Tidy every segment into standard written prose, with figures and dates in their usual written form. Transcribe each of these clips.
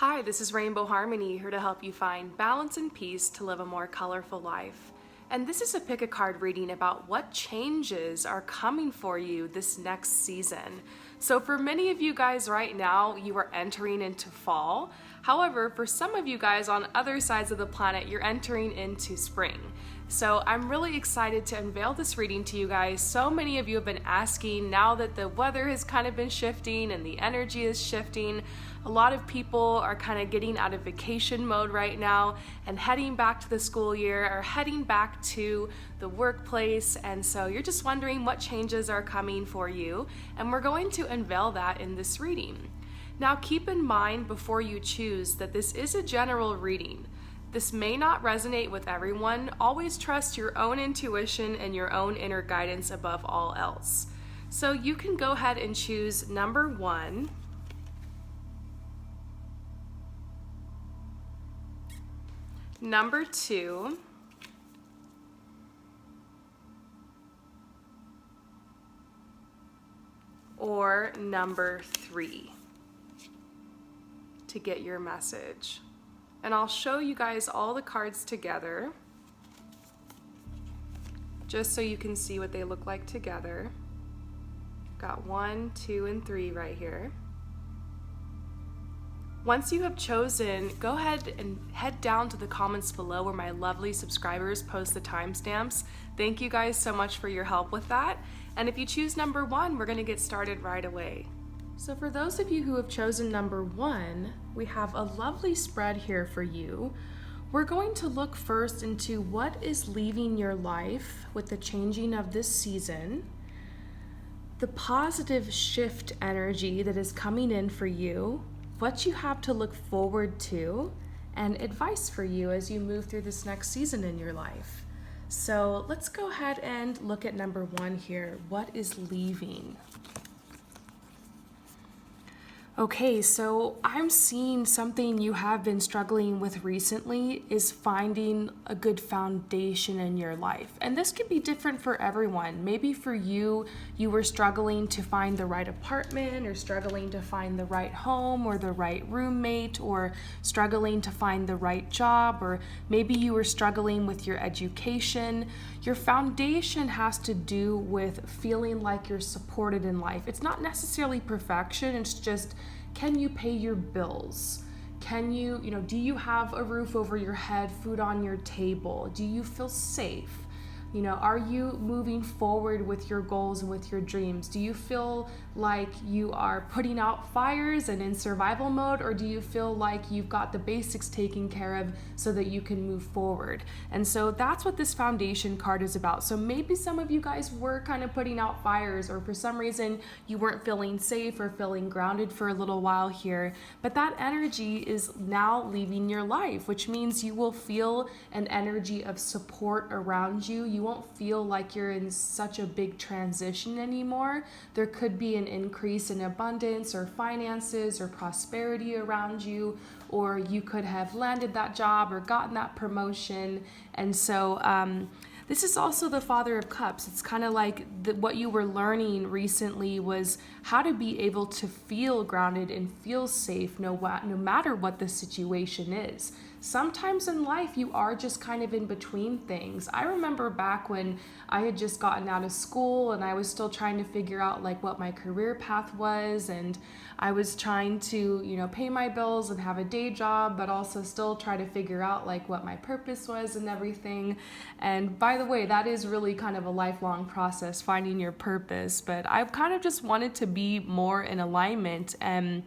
Hi, this is Rainbow Harmony, here to help you find balance and peace to live a more colorful life. And this is a pick a card reading about what changes are coming for you this next season. So for many of you guys right now, you are entering into fall. However, for some of you guys on other sides of the planet, you're entering into spring. So I'm really excited to unveil this reading to you guys. So many of you have been asking now that the weather has kind of been shifting and the energy is shifting. A lot of people are kind of getting out of vacation mode right now and heading back to the school year or heading back to the workplace. And so you're just wondering what changes are coming for you. And we're going to unveil that in this reading. Now keep in mind before you choose that this is a general reading. This may not resonate with everyone. Always trust your own intuition and your own inner guidance above all else. So you can go ahead and choose number 1, number 2, or number 3 to get your message. And I'll show you guys all the cards together just so you can see what they look like together. Got 1, 2, and 3 right here. Once you have chosen, go ahead and head down to the comments below where my lovely subscribers post the timestamps. Thank you guys so much for your help with that. And if you choose number 1, we're gonna get started right away. So for those of you who have chosen number 1, we have a lovely spread here for you. We're going to look first into what is leaving your life with the changing of this season, the positive shift energy that is coming in for you, what you have to look forward to, and advice for you as you move through this next season in your life. So let's go ahead and look at number 1 here. What is leaving? Okay, so I'm seeing something you have been struggling with recently is finding a good foundation in your life. And this could be different for everyone. Maybe for you, you were struggling to find the right apartment or struggling to find the right home or the right roommate or struggling to find the right job, or maybe you were struggling with your education. Your foundation has to do with feeling like you're supported in life. It's not necessarily perfection, it's just, can you pay your bills? Can you, do you have a roof over your head, food on your table? Do you feel safe? Are you moving forward with your goals and with your dreams? Do you feel like you are putting out fires and in survival mode, or do you feel like you've got the basics taken care of so that you can move forward? And so that's what this foundation card is about. So maybe some of you guys were kind of putting out fires, or for some reason you weren't feeling safe or feeling grounded for a little while here, but that energy is now leaving your life, which means you will feel an energy of support around you. You won't feel like you're in such a big transition anymore. There could be an increase in abundance or finances or prosperity around you, or you could have landed that job or gotten that promotion. And so this is also the Father of Cups. It's kind of like what you were learning recently was how to be able to feel grounded and feel safe no matter what the situation is. Sometimes in life you are just kind of in between things. I remember back when I had just gotten out of school and I was still trying to figure out like what my career path was, and I was trying to, pay my bills and have a day job, but also still try to figure out like what my purpose was and everything. And by the way, that is really kind of a lifelong process, finding your purpose, but I've kind of just wanted to be more in alignment. And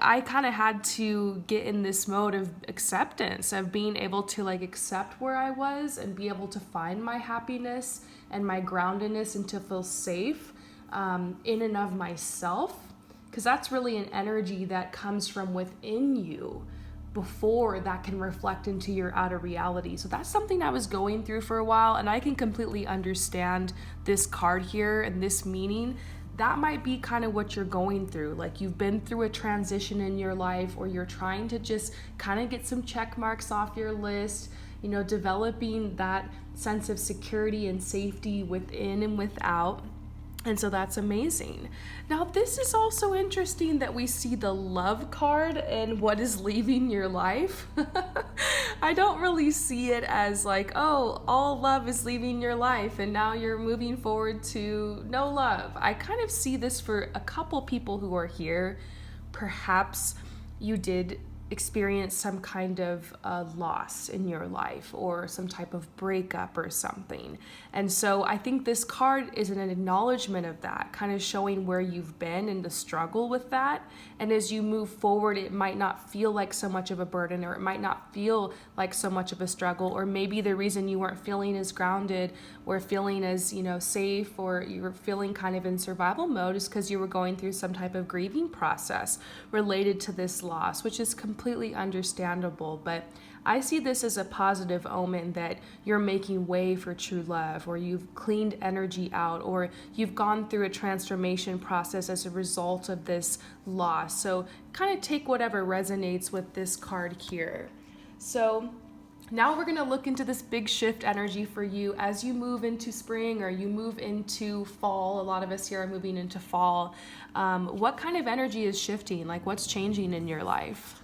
I kind of had to get in this mode of acceptance, of being able to like accept where I was and be able to find my happiness and my groundedness and to feel safe in and of myself, because that's really an energy that comes from within you before that can reflect into your outer reality. So that's something I was going through for a while, and I can completely understand this card here and this meaning. That might be kind of what you're going through. Like you've been through a transition in your life, or you're trying to just kind of get some check marks off your list, developing that sense of security and safety within and without. And so that's amazing. Now, this is also interesting that we see the love card and what is leaving your life. I don't really see it as like, oh, all love is leaving your life and now you're moving forward to no love. I kind of see this for a couple people who are here. Perhaps you did experience some kind of loss in your life or some type of breakup or something. And so I think this card is an acknowledgement of that, kind of showing where you've been and the struggle with that. And as you move forward, it might not feel like so much of a burden, or it might not feel like so much of a struggle, or maybe the reason you weren't feeling as grounded or feeling as, safe, or you were feeling kind of in survival mode is because you were going through some type of grieving process related to this loss, which is completely understandable. But I see this as a positive omen that you're making way for true love, or you've cleaned energy out, or you've gone through a transformation process as a result of this loss. So kind of take whatever resonates with this card here. So now we're going to look into this big shift energy for you as you move into spring or you move into fall. A lot of us here are moving into fall. What kind of energy is shifting? Like, what's changing in your life?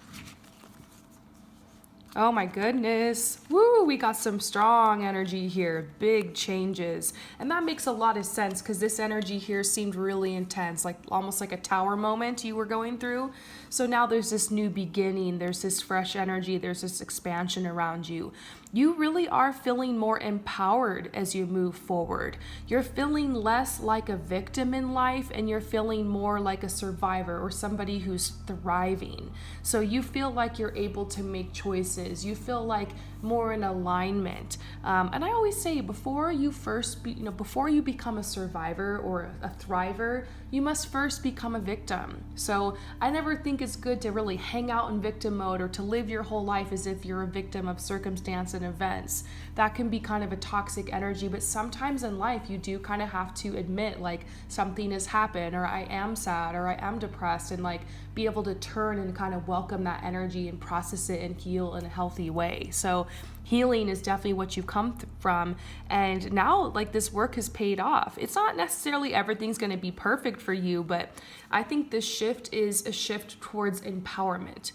Oh my goodness. Woo, we got some strong energy here, big changes. And that makes a lot of sense because this energy here seemed really intense, like almost like a tower moment you were going through. So now there's this new beginning, there's this fresh energy, there's this expansion around you. You really are feeling more empowered as you move forward. You're feeling less like a victim in life, and you're feeling more like a survivor or somebody who's thriving. So you feel like you're able to make choices. You feel like more in alignment. And I always say, before you become a survivor or a thriver, you must first become a victim. So I never think it's good to really hang out in victim mode or to live your whole life as if you're a victim of circumstance and events. That can be kind of a toxic energy, but sometimes in life you do kind of have to admit like something has happened, or I am sad, or I am depressed, and like be able to turn and kind of welcome that energy and process it and heal in a healthy way. So healing is definitely what you've come from, and now like this work has paid off. It's not necessarily everything's going to be perfect for you, but I think this shift is a shift towards empowerment,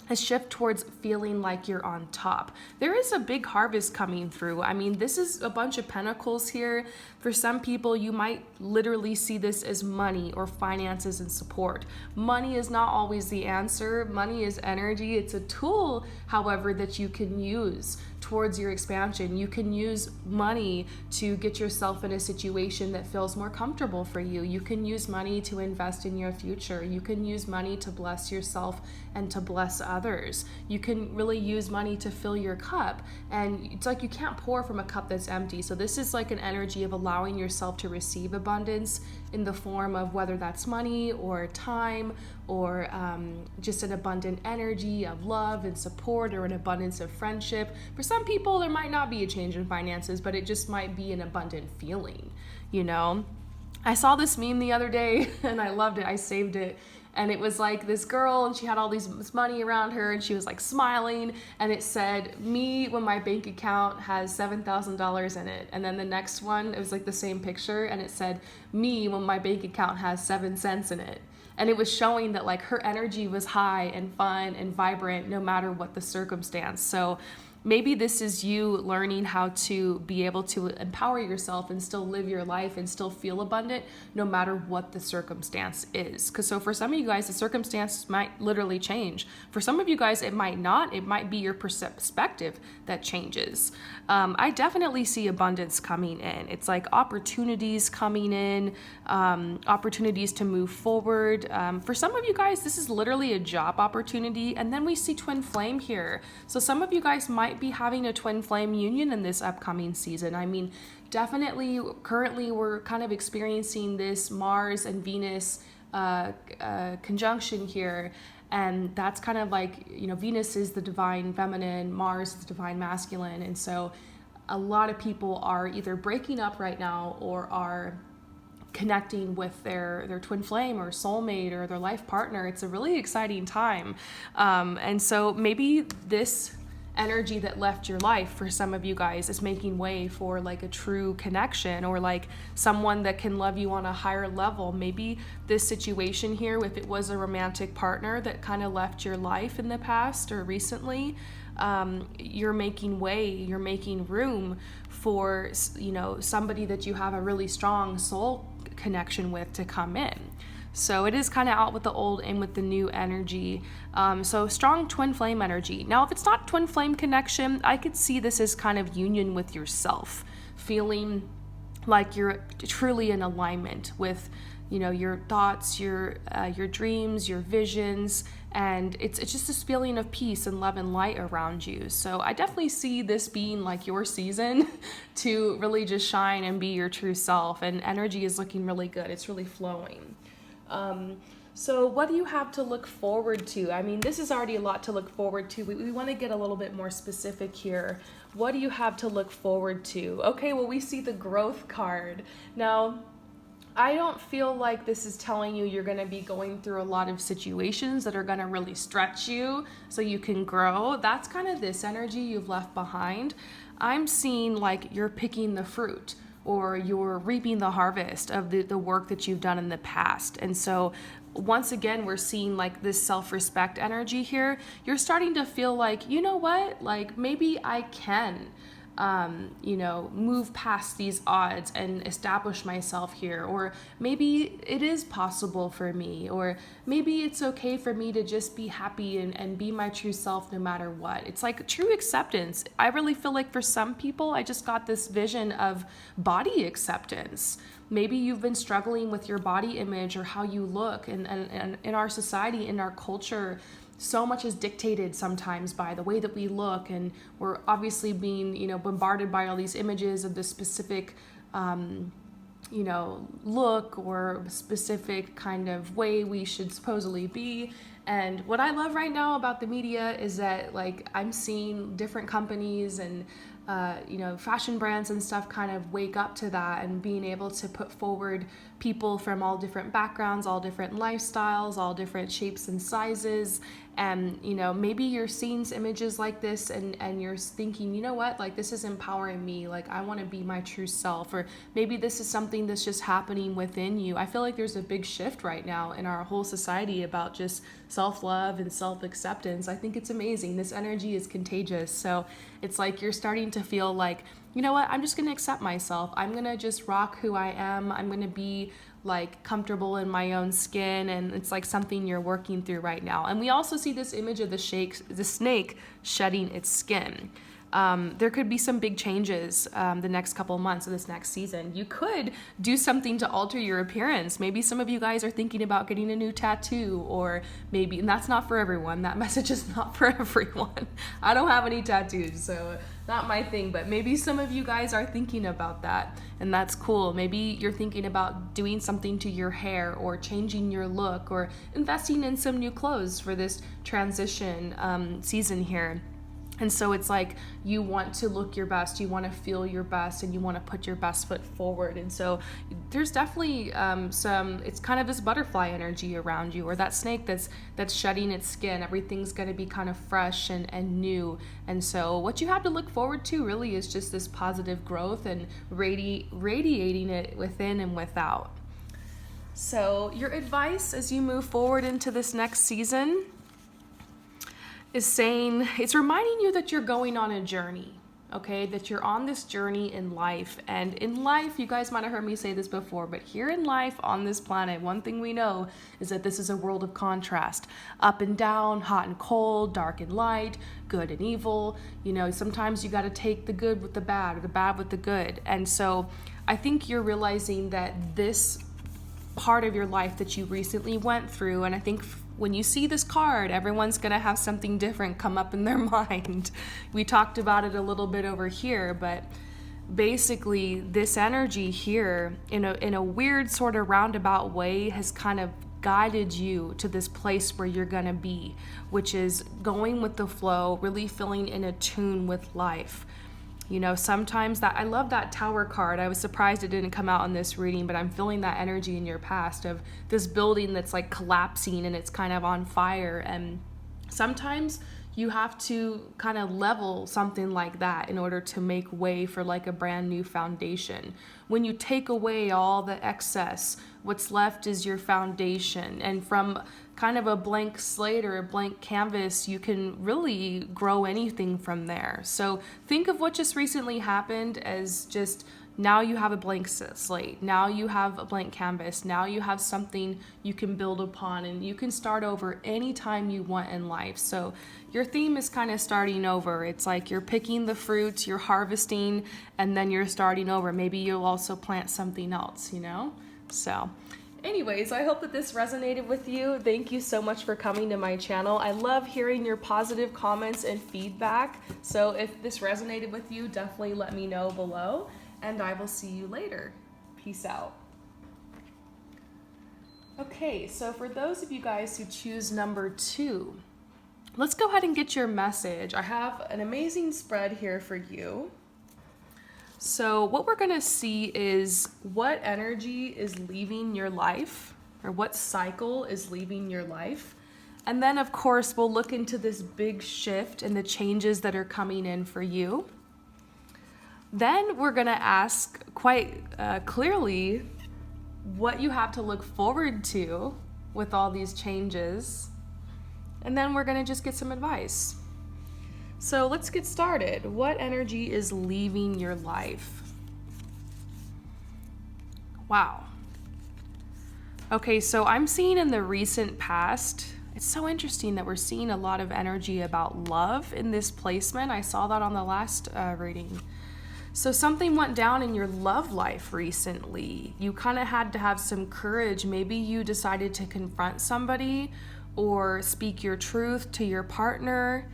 a shift towards feeling like you're on top. There is a big harvest coming through. I mean, this is a bunch of pentacles here. For some people, you might literally see this as money or finances and support. Money is not always the answer. Money is energy. It's a tool, however, that you can use towards your expansion. You can use money to get yourself in a situation that feels more comfortable for you. You can use money to invest in your future. You can use money to bless yourself and to bless others. You can really use money to fill your cup. And it's like you can't pour from a cup that's empty. So this is like an energy of allowing yourself to receive abundance in the form of whether that's money or time, or just an abundant energy of love and support, or an abundance of friendship. For some people, there might not be a change in finances, but it just might be an abundant feeling, I saw this meme the other day and I loved it. I saved it. And it was like this girl, and she had all this money around her, and she was like smiling, and it said, "Me when my bank account has $7,000 in it." And then the next one, it was like the same picture, and it said, "Me when my bank account has 7 cents in it." And it was showing that like her energy was high and fun and vibrant no matter what the circumstance. So maybe this is you learning how to be able to empower yourself and still live your life and still feel abundant no matter what the circumstance is. Because so for some of you guys, the circumstance might literally change. For some of you guys, it might not. It might be your perspective that changes. I definitely see abundance coming in. It's like opportunities coming in, opportunities to move forward. For some of you guys, this is literally a job opportunity. And then we see twin flame here. So some of you guys might be having a twin flame union in this upcoming season. I mean, definitely currently we're kind of experiencing this Mars and Venus conjunction here. And that's kind of like, Venus is the divine feminine, Mars is the divine masculine. And so a lot of people are either breaking up right now or are connecting with their twin flame or soulmate or their life partner. It's a really exciting time. And so maybe this energy that left your life for some of you guys is making way for like a true connection, or like someone that can love you on a higher level. Maybe this situation here, if it was a romantic partner that kind of left your life in the past or recently, you're making way, you're making room for, you know, somebody that you have a really strong soul connection with to come in. So it is kind of out with the old, in with the new energy. So strong twin flame energy. Now, if it's not twin flame connection, I could see this as kind of union with yourself, feeling like you're truly in alignment with, you know, your thoughts, your dreams, your visions, and it's just this feeling of peace and love and light around you. So I definitely see this being like your season to really just shine and be your true self, and energy is looking really good. It's really flowing. So what do you have to look forward to? I mean, this is already a lot to look forward to. We want to get a little bit more specific here. What do you have to look forward to? Okay, well, we see the growth card. Now, I don't feel like this is telling you you're going to be going through a lot of situations that are going to really stretch you so you can grow. That's kind of this energy you've left behind. I'm seeing like you're picking the fruit, or you're reaping the harvest of the work that you've done in the past. And so once again, we're seeing like this self-respect energy here. You're starting to feel like, you know what, like maybe I can, you know, move past these odds and establish myself here. Or maybe it is possible for me, or maybe it's okay for me to just be happy and be my true self no matter what. It's like true acceptance. I really feel like for some people, I just got this vision of body acceptance. Maybe you've been struggling with your body image or how you look, and in our society, in our culture, so much is dictated sometimes by the way that we look, and we're obviously being, you know, bombarded by all these images of this specific, you know, look or specific kind of way we should supposedly be. And what I love right now about the media is that, like, I'm seeing different companies and you know, fashion brands and stuff kind of wake up to that, and being able to put forward people from all different backgrounds, all different lifestyles, all different shapes and sizes. And, you know, maybe you're seeing images like this and you're thinking, you know what, like this is empowering me, like I want to be my true self. Or maybe this is something that's just happening within you. I feel like there's a big shift right now in our whole society about just self-love and self-acceptance. I think it's amazing. This energy is contagious. So it's like you're starting to feel like, you know what, I'm just going to accept myself. I'm going to just rock who I am. I'm going to be like comfortable in my own skin, and it's like something you're working through right now. And we also see this image of the snake shedding its skin. There could be some big changes the next couple of months of this next season. You could do something to alter your appearance. Maybe some of you guys are thinking about getting a new tattoo, or maybe, and that's not for everyone. That message is not for everyone. I don't have any tattoos, so not my thing, but maybe some of you guys are thinking about that, and that's cool. Maybe you're thinking about doing something to your hair, or changing your look, or investing in some new clothes for this transition season here. And so it's like you want to look your best, you want to feel your best, and you want to put your best foot forward. And so there's definitely it's kind of this butterfly energy around you, or that snake that's shedding its skin. Everything's going to be kind of fresh and new. And so what you have to look forward to really is just this positive growth and radiating it within and without. So your advice as you move forward into this next season is saying, it's reminding you that you're going on a journey, okay? That you're on this journey in life. And in life, you guys might have heard me say this before, but here in life on this planet, one thing we know is that this is a world of contrast. Up and down, hot and cold, dark and light, good and evil. You know, sometimes you got to take the good with the bad, or the bad with the good. And so I think you're realizing that this part of your life that you recently went through, and I think when you see this card, everyone's going to have something different come up in their mind. We talked about it a little bit over here, but basically this energy here in a weird sort of roundabout way has kind of guided you to this place where you're going to be, which is going with the flow, really feeling in a tune with life. You know, sometimes that, I love that Tower card. I was surprised it didn't come out in this reading, but I'm feeling that energy in your past of this building that's like collapsing and it's kind of on fire, and Sometimes you have to kind of level something like that in order to make way for like a brand new foundation. When you take away all the excess, what's left is your foundation. And from kind of a blank slate or a blank canvas, you can really grow anything from there. So think of what just recently happened as just now you have a blank slate. Now you have a blank canvas. Now you have something you can build upon, and you can start over anytime you want in life. So your theme is kind of starting over. It's like you're picking the fruits, you're harvesting, and then you're starting over. Maybe you'll also plant something else, you know? So anyways, I hope that this resonated with you. Thank you so much for coming to my channel. I love hearing your positive comments and feedback. So if this resonated with you, definitely let me know below. And I will see you later. Peace out. Okay, so for those of you guys who choose number 2, let's go ahead and get your message. I have an amazing spread here for you. So what we're gonna see is what energy is leaving your life, or what cycle is leaving your life. And then of course, we'll look into this big shift and the changes that are coming in for you. Then we're gonna ask quite clearly what you have to look forward to with all these changes. And then we're gonna just get some advice. So let's get started. What energy is leaving your life? Wow. Okay, so I'm seeing in the recent past, it's so interesting that we're seeing a lot of energy about love in this placement. I saw that on the last reading. So something went down in your love life recently. You kind of had to have some courage. Maybe you decided to confront somebody or speak your truth to your partner.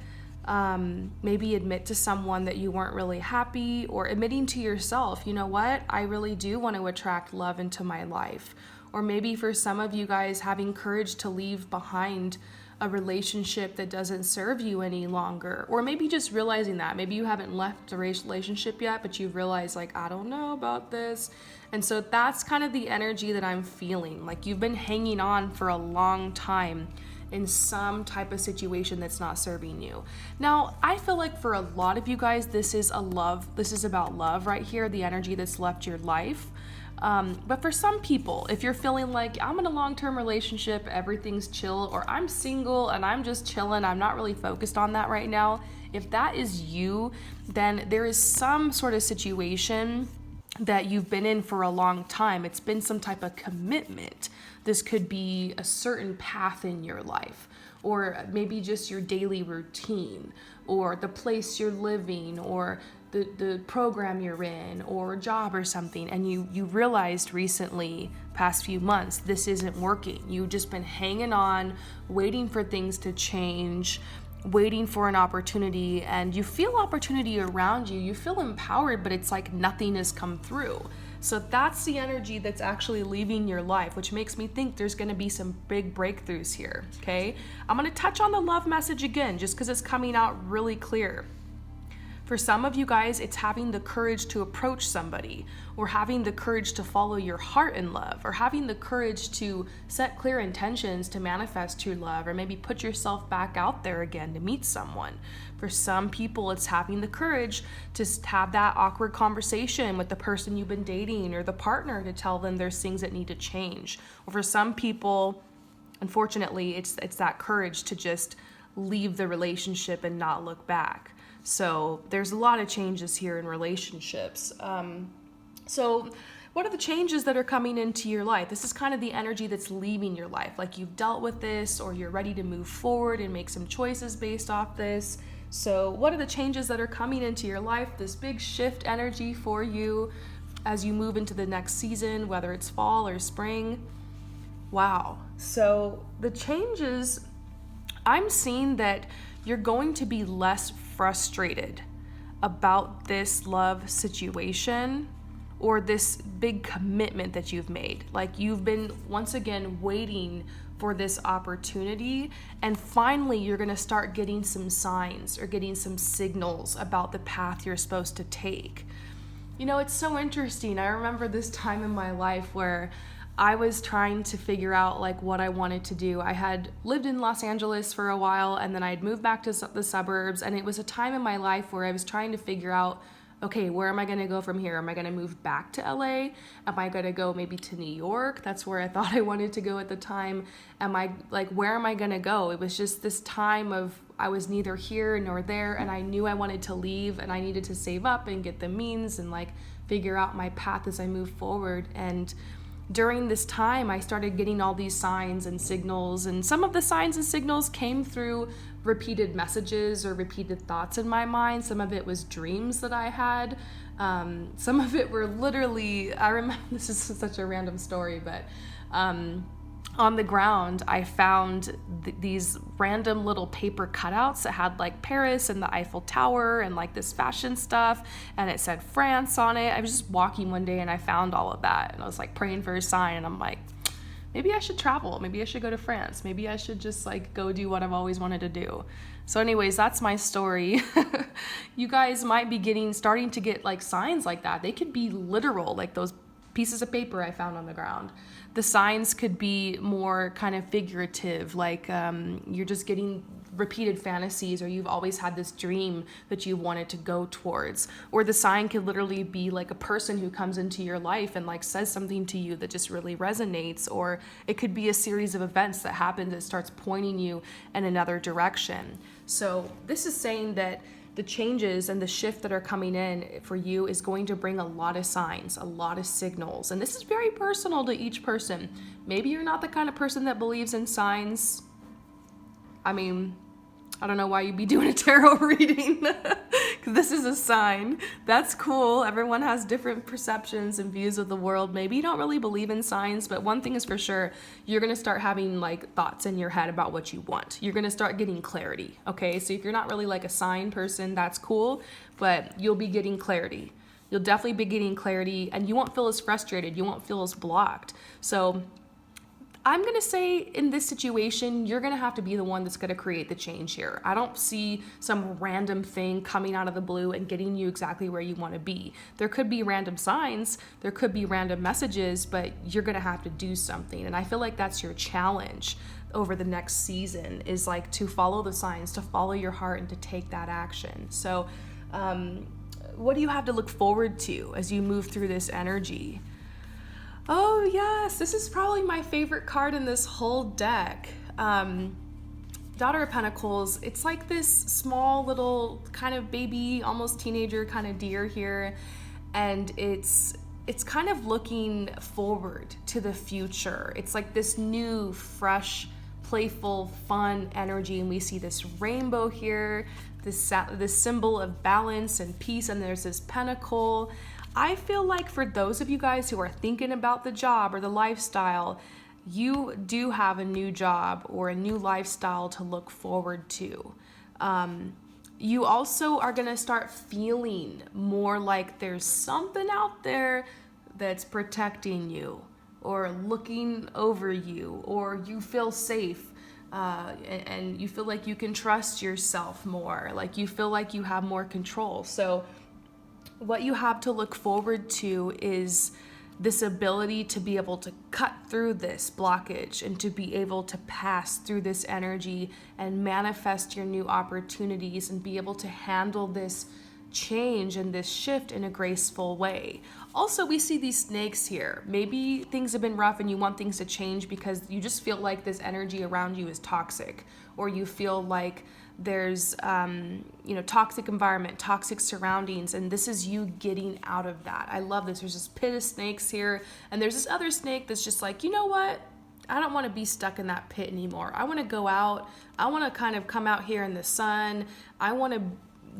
Maybe admit to someone that you weren't really happy, or admitting to yourself, you know what, I really do want to attract love into my life. Or maybe for some of you guys, having courage to leave behind a relationship that doesn't serve you any longer. Or maybe just realizing that maybe you haven't left the relationship yet, but you've realized like, I don't know about this. And so that's kind of the energy that I'm feeling. Like you've been hanging on for a long time in some type of situation that's not serving you. Now, I feel like for a lot of you guys, this is about love right here, the energy that's left your life. But for some people, if you're feeling like I'm in a long-term relationship, everything's chill, or I'm single and I'm just chilling, I'm not really focused on that right now. If that is you, then there is some sort of situation that you've been in for a long time. It's been some type of commitment. This could be a certain path in your life, or maybe just your daily routine, or the place you're living, or the program you're in, or a job or something, and you realized recently, past few months, this isn't working. You've just been hanging on, waiting for things to change, waiting for an opportunity, and you feel opportunity around you. You feel empowered, but it's like nothing has come through. So that's the energy that's actually leaving your life, which makes me think there's going to be some big breakthroughs here, okay? I'm going to touch on the love message again, just because it's coming out really clear. For some of you guys, it's having the courage to approach somebody, or having the courage to follow your heart in love, or having the courage to set clear intentions to manifest true love, or maybe put yourself back out there again to meet someone. For some people, it's having the courage to have that awkward conversation with the person you've been dating or the partner to tell them there's things that need to change. Or for some people, unfortunately, it's that courage to just leave the relationship and not look back. So there's a lot of changes here in relationships. So what are the changes that are coming into your life? This is kind of the energy that's leaving your life. Like you've dealt with this, or you're ready to move forward and make some choices based off this. So what are the changes that are coming into your life? This big shift energy for you as you move into the next season, whether it's fall or spring. Wow. So the changes, I'm seeing that you're going to be less frustrated about this love situation or this big commitment that you've made. Like you've been, once again, waiting for this opportunity, and finally you're gonna start getting some signs or getting some signals about the path you're supposed to take. You know, it's so interesting. I remember this time in my life where I was trying to figure out like what I wanted to do. I had lived in Los Angeles for a while, and then I'd moved back to the suburbs, and it was a time in my life where I was trying to figure out, okay, where am I going to go from here? Am I going to move back to LA? Am I going to go maybe to New York? That's where I thought I wanted to go at the time. Am I like, where am I going to go? It was just this time of I was neither here nor there, and I knew I wanted to leave, and I needed to save up and get the means and like figure out my path as I move forward. And during this time, I started getting all these signs and signals, and some of the signs and signals came through repeated messages or repeated thoughts in my mind. Some of it was dreams that I had. Some of it were literally, I remember, this is such a random story, but on the ground, I found these random little paper cutouts that had like Paris and the Eiffel Tower and like this fashion stuff, and it said France on it. I was just walking one day and I found all of that, and I was like praying for a sign, and I'm like, maybe I should travel. Maybe I should go to France. Maybe I should just like go do what I've always wanted to do. So anyways, that's my story. You guys might be starting to get like signs like that. They could be literal, like those pieces of paper I found on the ground. The signs could be more kind of figurative, like you're just getting repeated fantasies, or you've always had this dream that you wanted to go towards. Or the sign could literally be like a person who comes into your life and like says something to you that just really resonates. Or it could be a series of events that happen that starts pointing you in another direction. So this is saying that the changes and the shift that are coming in for you is going to bring a lot of signs, a lot of signals. And this is very personal to each person. Maybe you're not the kind of person that believes in signs. I mean, I don't know why you'd be doing a tarot reading, because this is a sign. That's cool. Everyone has different perceptions and views of the world. Maybe you don't really believe in signs, but one thing is for sure, you're going to start having like thoughts in your head about what you want. You're going to start getting clarity, okay? So if you're not really like a sign person, that's cool, but you'll be getting clarity. You'll definitely be getting clarity, and you won't feel as frustrated. You won't feel as blocked. So I'm going to say in this situation, you're going to have to be the one that's going to create the change here. I don't see some random thing coming out of the blue and getting you exactly where you want to be. There could be random signs, there could be random messages, but you're going to have to do something. And I feel like that's your challenge over the next season, is like to follow the signs, to follow your heart, and to take that action. So what do you have to look forward to as you move through this energy? Oh yes, this is probably my favorite card in this whole deck. Daughter of Pentacles. It's like this small little kind of baby, almost teenager kind of deer here, and it's kind of looking forward to the future. It's like this new, fresh, playful, fun energy, and we see this rainbow here, this symbol of balance and peace, and there's this pentacle. I feel like for those of you guys who are thinking about the job or the lifestyle, you do have a new job or a new lifestyle to look forward to. You also are going to start feeling more like there's something out there that's protecting you or looking over you, or you feel safe. And you feel like you can trust yourself more, like you feel like you have more control. So what you have to look forward to is this ability to be able to cut through this blockage and to be able to pass through this energy and manifest your new opportunities and be able to handle this change and this shift in a graceful way. Also, we see these snakes here. Maybe things have been rough and you want things to change because you just feel like this energy around you is toxic, or you feel like there's toxic environment, toxic surroundings, and this is you getting out of that. I love this. There's this pit of snakes here, and there's this other snake that's just like, you know what? I don't want to be stuck in that pit anymore. I want to go out. I want to kind of come out here in the sun. I want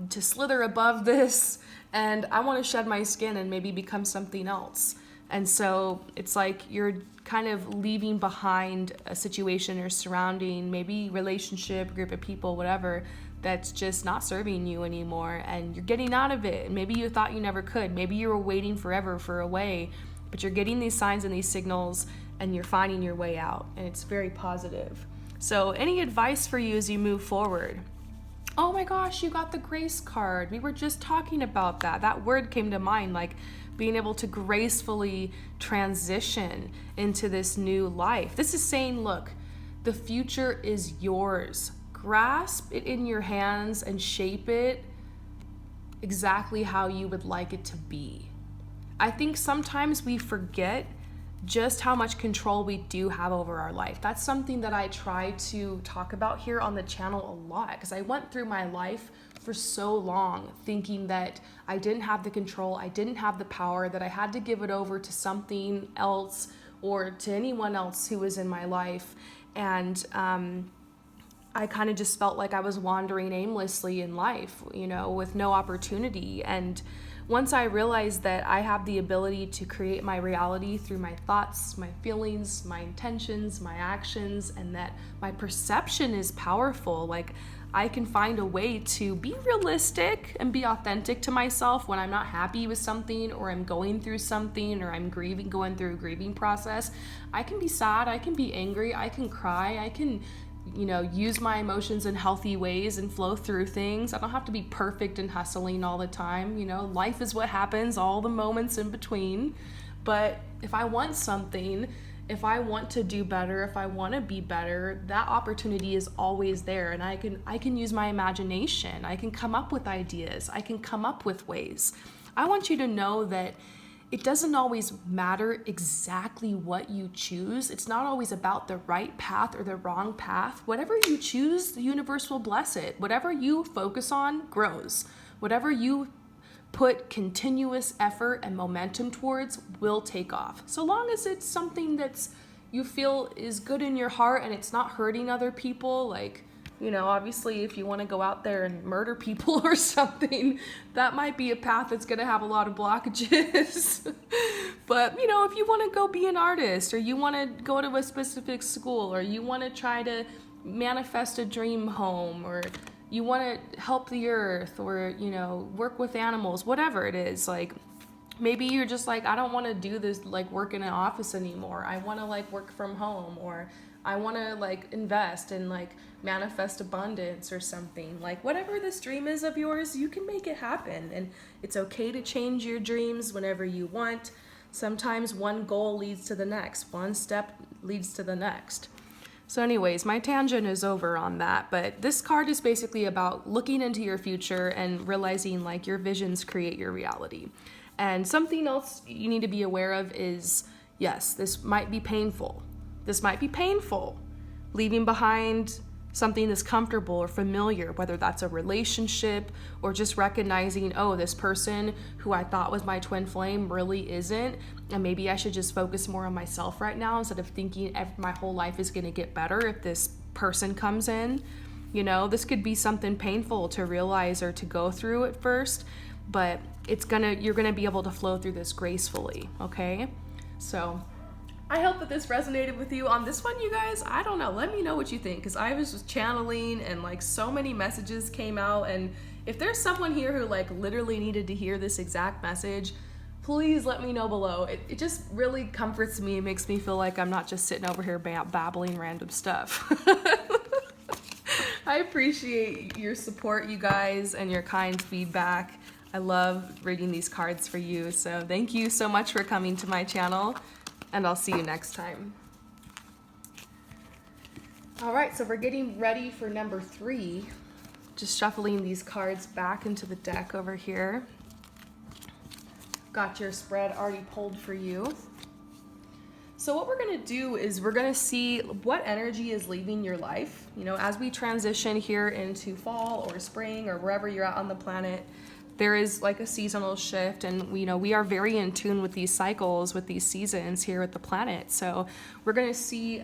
to slither above this, and I want to shed my skin and maybe become something else. And so it's like you're kind of leaving behind a situation or surrounding, maybe relationship, group of people, whatever, that's just not serving you anymore, and you're getting out of it. And maybe you thought you never could. Maybe you were waiting forever for a way, but you're getting these signs and these signals, and you're finding your way out, and it's very positive. So any advice for you as you move forward? Oh my gosh, you got the grace card. We were just talking about that. That word came to mind, like being able to gracefully transition into this new life. This is saying, look, the future is yours. Grasp it in your hands and shape it exactly how you would like it to be. I think sometimes we forget just how much control we do have over our life. That's something that I try to talk about here on the channel a lot, because I went through my life for so long thinking that I didn't have the control, I didn't have the power, that I had to give it over to something else or to anyone else who was in my life. And I kind of just felt like I was wandering aimlessly in life, you know, with no opportunity. And once I realized that I have the ability to create my reality through my thoughts, my feelings, my intentions, my actions, and that my perception is powerful, like I can find a way to be realistic and be authentic to myself when I'm not happy with something, or I'm going through something, or I'm going through a grieving process. I can be sad, I can be angry, I can cry, I can, you know, use my emotions in healthy ways and flow through things. I don't have to be perfect and hustling all the time. You know, life is what happens, all the moments in between. But if I want something, if I want to do better, if I want to be better, that opportunity is always there. And I can use my imagination. I can come up with ideas. I can come up with ways. I want you to know that it doesn't always matter exactly what you choose. It's not always about the right path or the wrong path. Whatever you choose, the universe will bless it. Whatever you focus on grows. Whatever you put continuous effort and momentum towards will take off. So long as it's something that's you feel is good in your heart and it's not hurting other people, like, you know, obviously if you want to go out there and murder people or something, that might be a path that's going to have a lot of blockages. But, you know, if you want to go be an artist, or you want to go to a specific school, or you want to try to manifest a dream home, or you want to help the earth, or, you know, work with animals, whatever it is, like, maybe you're just like, I don't want to do this, like, work in an office anymore. I want to, like, work from home, or I want to, like, invest and, like, manifest abundance or something. Like, whatever this dream is of yours, you can make it happen. And it's okay to change your dreams whenever you want. Sometimes one goal leads to the next. One step leads to the next. So anyways, my tangent is over on that, but this card is basically about looking into your future and realizing, like, your visions create your reality. And something else you need to be aware of is, yes, this might be painful. This might be painful, leaving behind something that's comfortable or familiar, whether that's a relationship or just recognizing, oh, this person who I thought was my twin flame really isn't, and maybe I should just focus more on myself right now instead of thinking my whole life is gonna get better if this person comes in. You know, this could be something painful to realize or to go through at first, but you're gonna be able to flow through this gracefully, okay? So I hope that this resonated with you on this one, you guys. I don't know, let me know what you think, because I was just channeling and, like, so many messages came out, and if there's someone here who, like, literally needed to hear this exact message, please let me know below. It just really comforts me. It makes me feel like I'm not just sitting over here babbling random stuff. I appreciate your support, you guys, and your kind feedback. I love reading these cards for you, so thank you so much for coming to my channel, and I'll see you next time. All right, so we're getting ready for number 3. Just shuffling these cards back into the deck over here. Got your spread already pulled for you. So what we're gonna do is we're gonna see what energy is leaving your life. You know, as we transition here into fall or spring or wherever you're at on the planet, there is like a seasonal shift, and you know, we are very in tune with these cycles, with these seasons here at the planet. So we're gonna see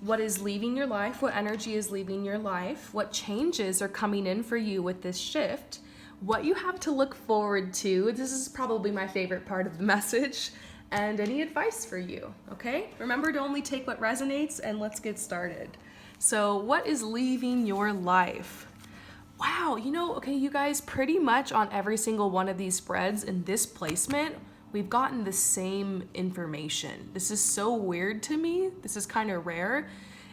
what is leaving your life, what energy is leaving your life, what changes are coming in for you with this shift, what you have to look forward to. This is probably my favorite part of the message, and any advice for you, okay? Remember to only take what resonates, and let's get started. So what is leaving your life? Wow, you know, okay, you guys, pretty much on every single one of these spreads in this placement, we've gotten the same information. This is so weird to me. This is kind of rare.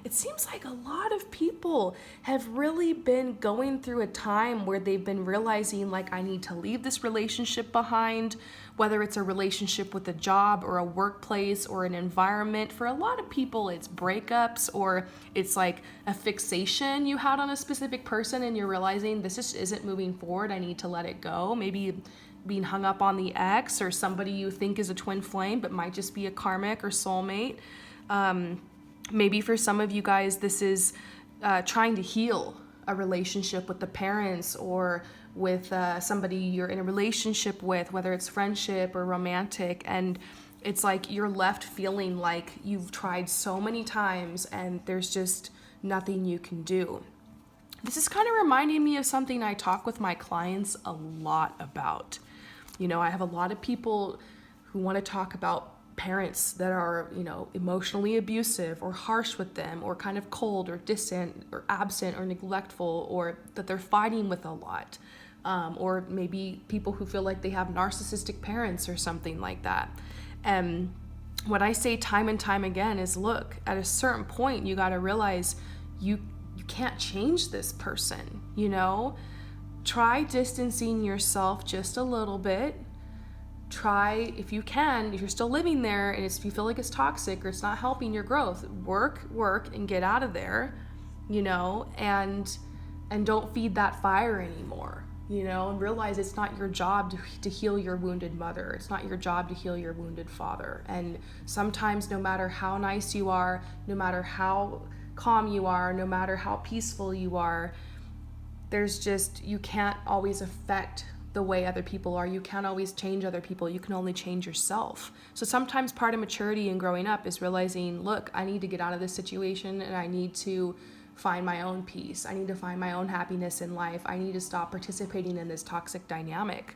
it seems like a lot of people have really been going through a time where they've been realizing like, I need to leave this relationship behind, whether it's a relationship with a job or a workplace or an environment. For a lot of people, it's breakups, or it's like a fixation you had on a specific person and you're realizing this just isn't moving forward. I need to let it go. Maybe being hung up on the ex or somebody you think is a twin flame but might just be a karmic or soulmate. Maybe for some of you guys, this is trying to heal a relationship with the parents or with somebody you're in a relationship with, whether it's friendship or romantic. And it's like you're left feeling like you've tried so many times and there's just nothing you can do. This is kind of reminding me of something I talk with my clients a lot about. You know, I have a lot of people who want to talk about parents that are, you know, emotionally abusive or harsh with them or kind of cold or distant or absent or neglectful, or that they're fighting with a lot. Or maybe people who feel like they have narcissistic parents or something like that. And what I say time and time again is, look, at a certain point, you got to realize you can't change this person, you know? Try distancing yourself just a little bit. Try, if you can, if you're still living there and if you feel like it's toxic or it's not helping your growth, work and get out of there, you know, and don't feed that fire anymore, you know, and realize it's not your job to heal your wounded mother. It's not your job to heal your wounded father. And sometimes no matter how nice you are, no matter how calm you are, no matter how peaceful you are, there's just, you can't always affect the way other people are. You can't always change other people. You can only change yourself. So sometimes part of maturity and growing up is realizing, look, I need to get out of this situation and I need to find my own peace. I need to find my own happiness in life. I need to stop participating in this toxic dynamic.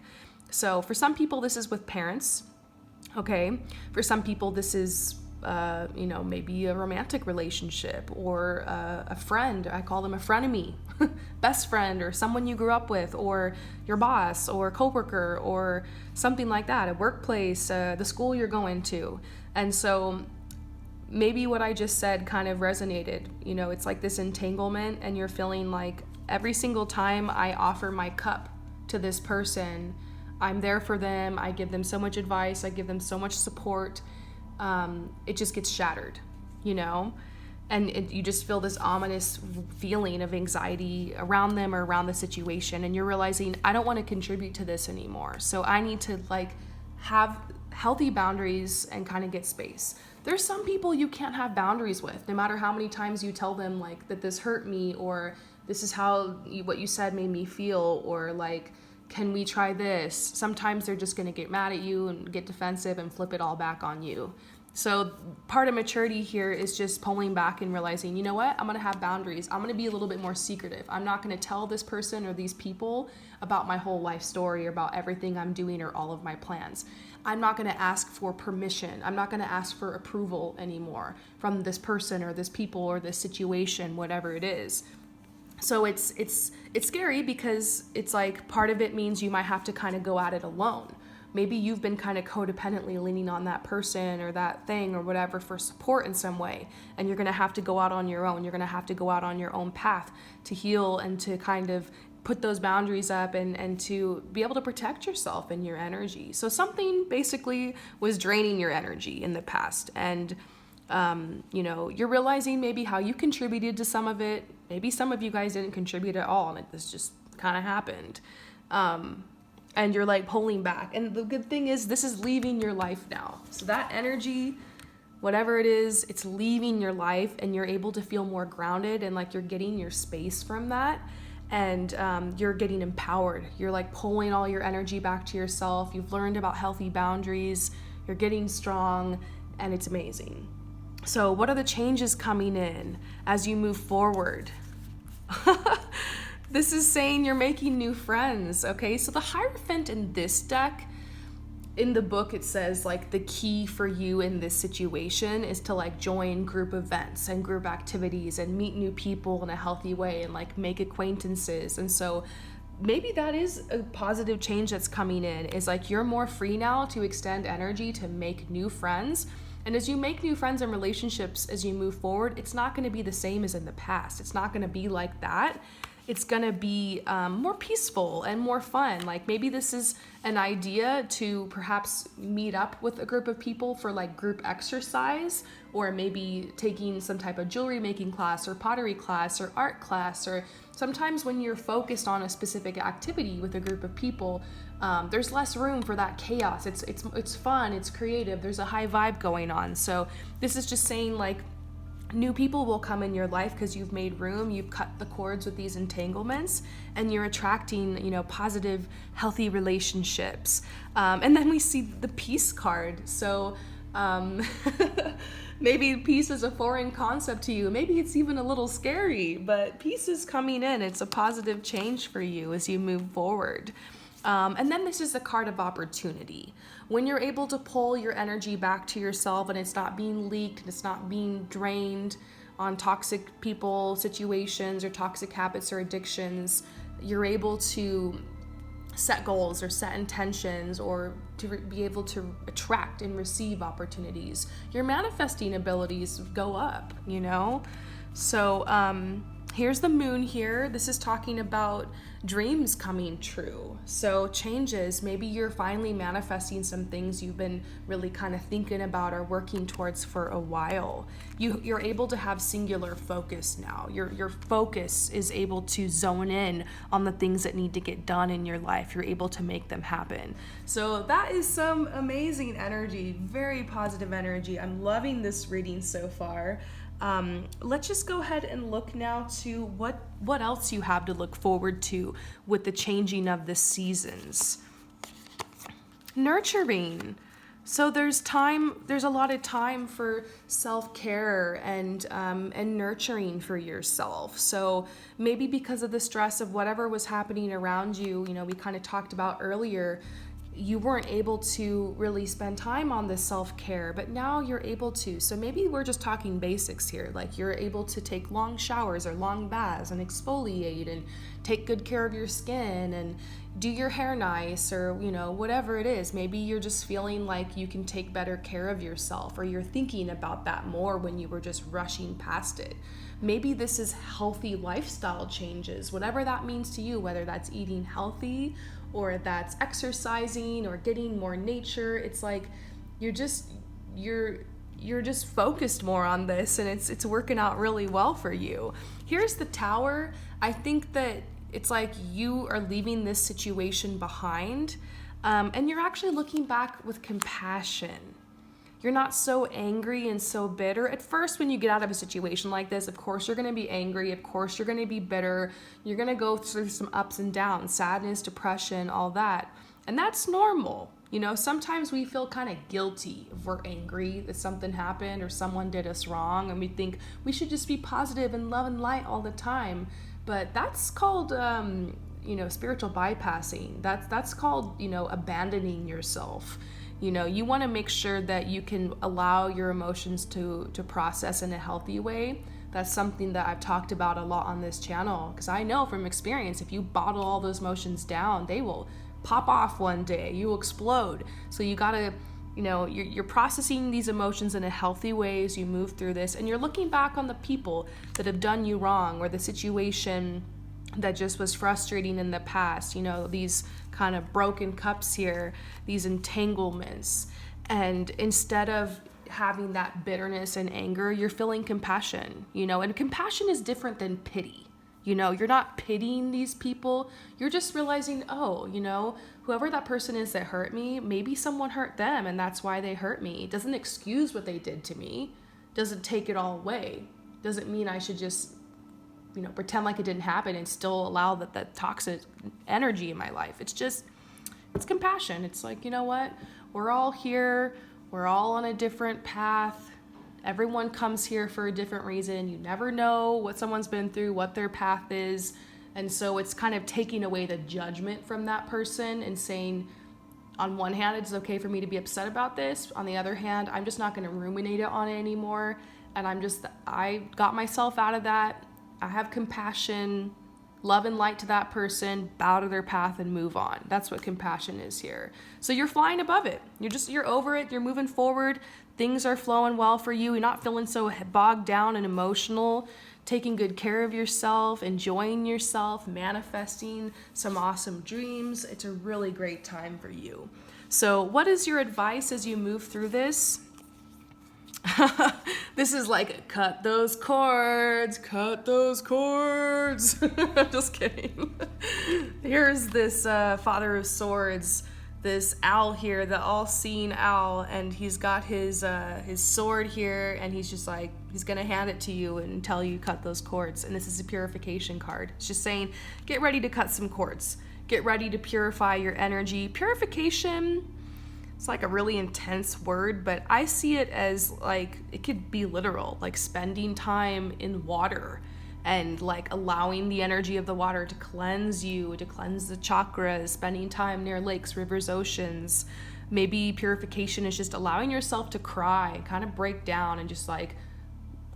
So for some people, this is with parents. Okay. For some people, this is you know, maybe a romantic relationship or a friend. I call them a frenemy, best friend, or someone you grew up with, or your boss or coworker or something like that, a workplace, the school you're going to. And so maybe what I just said kind of resonated. You know, it's like this entanglement and you're feeling like every single time I offer my cup to this person, I'm there for them. I give them so much advice. I give them so much support. It just gets shattered, you know, and you just feel this ominous feeling of anxiety around them or around the situation. And you're realizing, I don't want to contribute to this anymore. So I need to like have healthy boundaries and kind of get space. There's some people you can't have boundaries with, no matter how many times you tell them like that this hurt me, or this is how what you said made me feel, or like, can we try this? Sometimes they're just going to get mad at you and get defensive and flip it all back on you. So part of maturity here is just pulling back and realizing, you know what? I'm going to have boundaries. I'm going to be a little bit more secretive. I'm not going to tell this person or these people about my whole life story or about everything I'm doing or all of my plans. I'm not going to ask for permission. I'm not going to ask for approval anymore from this person or this people or this situation, whatever it is. So it's scary because it's like part of it means you might have to kind of go at it alone. Maybe you've been kind of codependently leaning on that person or that thing or whatever for support in some way, and you're going to have to go out on your own. You're going to have to go out on your own path to heal and to kind of put those boundaries up and to be able to protect yourself and your energy. So something basically was draining your energy in the past, and you know, you're realizing maybe how you contributed to some of it. Maybe some of you guys didn't contribute at all, and this just kind of happened. And you're like pulling back. And the good thing is this is leaving your life now. So that energy, whatever it is, it's leaving your life, and you're able to feel more grounded and like you're getting your space from that. And you're getting empowered. You're like pulling all your energy back to yourself. You've learned about healthy boundaries. You're getting strong, and it's amazing. So what are the changes coming in as you move forward? This is saying you're making new friends, okay? So the Hierophant in this deck, in the book, it says like the key for you in this situation is to like join group events and group activities and meet new people in a healthy way and like make acquaintances. And so maybe that is a positive change that's coming in, is like you're more free now to extend energy to make new friends And as you make new friends and relationships as you move forward, it's not going to be the same as in the past. It's not going to be like that. It's going to be more peaceful and more fun. Like maybe this is an idea to perhaps meet up with a group of people for like group exercise, or maybe taking some type of jewelry making class or pottery class or art class. Or sometimes when you're focused on a specific activity with a group of people, there's less room for that chaos. It's fun, it's creative, there's a high vibe going on. So this is just saying like, new people will come in your life because you've made room, you've cut the cords with these entanglements, and you're attracting, positive, healthy relationships. And then we see the peace card. So maybe peace is a foreign concept to you. Maybe it's even a little scary, but peace is coming in. It's a positive change for you as you move forward. And then this is the card of opportunity. When you're able to pull your energy back to yourself and it's not being leaked, it's not being drained on toxic people, situations, or toxic habits or addictions, you're able to set goals or set intentions, or to be able to attract and receive opportunities. Your manifesting abilities go up, So here's the moon here. This is talking about dreams coming true. So changes, maybe you're finally manifesting some things you've been really kind of thinking about or working towards for a while. You're able to have singular focus now. Your focus is able to zone in on the things that need to get done in your life. You're able to make them happen. So that is some amazing energy, very positive energy. I'm loving this reading so far. Let's just go ahead and look now to what else you have to look forward to with the changing of the seasons. Nurturing. So there's a lot of time for self-care and nurturing for yourself. So maybe because of the stress of whatever was happening around you, we kind of talked about earlier, you weren't able to really spend time on this self-care, but now you're able to. So maybe we're just talking basics here, like you're able to take long showers or long baths and exfoliate and take good care of your skin and do your hair nice, or whatever it is. Maybe you're just feeling like you can take better care of yourself, or you're thinking about that more when you were just rushing past it. Maybe this is healthy lifestyle changes, whatever that means to you, whether that's eating healthy or that's exercising or getting more nature. It's like you're just focused more on this, and it's working out really well for you. Here's the Tower. I think that it's like you are leaving this situation behind, and you're actually looking back with compassion. You're not so angry and so bitter. At first, when you get out of a situation like this, of course you're going to be angry. Of course you're going to be bitter. You're going to go through some ups and downs, sadness, depression, all that. And that's normal. Sometimes we feel kind of guilty if we're angry that something happened or someone did us wrong, and we think we should just be positive and love and light all the time. But that's called, spiritual bypassing. That's called, abandoning yourself. You want to make sure that you can allow your emotions to process in a healthy way. That's something that I've talked about a lot on this channel, because I know from experience, if you bottle all those emotions down, they will pop off one day. You will explode. So you gotta, you're processing these emotions in a healthy way as you move through this, and you're looking back on the people that have done you wrong, or the situation that just was frustrating in the past, these kind of broken cups here, these entanglements. And instead of having that bitterness and anger, you're feeling compassion, and compassion is different than pity. You're not pitying these people. You're just realizing, whoever that person is that hurt me, maybe someone hurt them and that's why they hurt me. It doesn't excuse what they did to me. Doesn't take it all away. Doesn't mean I should just pretend like it didn't happen and still allow that toxic energy in my life. It's compassion. It's like, what? We're all here. We're all on a different path. Everyone comes here for a different reason. You never know what someone's been through, what their path is. And so it's kind of taking away the judgment from that person and saying, on one hand, it's okay for me to be upset about this. On the other hand, I'm just not going to ruminate it on it anymore. And I got myself out of that. I have compassion. love and light to that person, bow to their path and move on. That's what compassion is here. So you're flying above it. You're over it. You're moving forward. Things are flowing well for you. You're not feeling so bogged down and emotional, taking good care of yourself, enjoying yourself, manifesting some awesome dreams. It's a really great time for you. So what is your advice as you move through this? This is like, cut those cords, cut those cords. Just kidding. Here's this Father of Swords, this owl here, the all-seeing owl, and he's got his sword here, and he's just like, he's gonna hand it to you and tell you cut those cords. And this is a purification card. It's just saying, get ready to cut some cords. Get ready to purify your energy. Purification, it's like a really intense word, but I see it as like, it could be literal, like spending time in water and like allowing the energy of the water to cleanse you, to cleanse the chakras, spending time near lakes, rivers, oceans. Maybe purification is just allowing yourself to cry, kind of break down and just like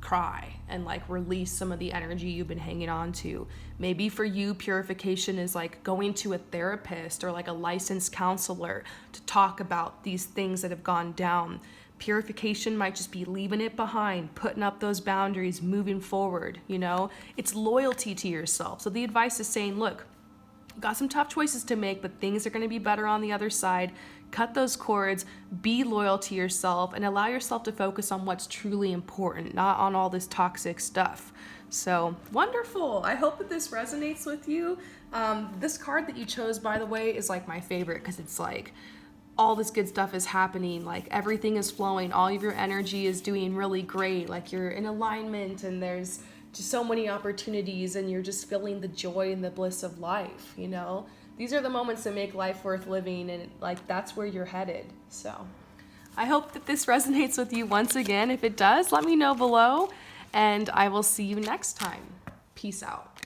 cry and like release some of the energy you've been hanging on to. Maybe for you, purification is like going to a therapist or like a licensed counselor to talk about these things that have gone down. Purification might just be leaving it behind, putting up those boundaries, moving forward, you know? It's loyalty to yourself. So the advice is saying, look, you've got some tough choices to make, but things are going to be better on the other side. Cut those cords, be loyal to yourself, and allow yourself to focus on what's truly important, not on all this toxic stuff. So wonderful. I hope that this resonates with you. This card that you chose, by the way, is like my favorite because it's like all this good stuff is happening, like everything is flowing, all of your energy is doing really great, like you're in alignment and there's just so many opportunities and you're just feeling the joy and the bliss of life, you know? These are the moments that make life worth living, and like that's where you're headed. So I hope that this resonates with you once again. If it does, let me know below, and I will see you next time. Peace out.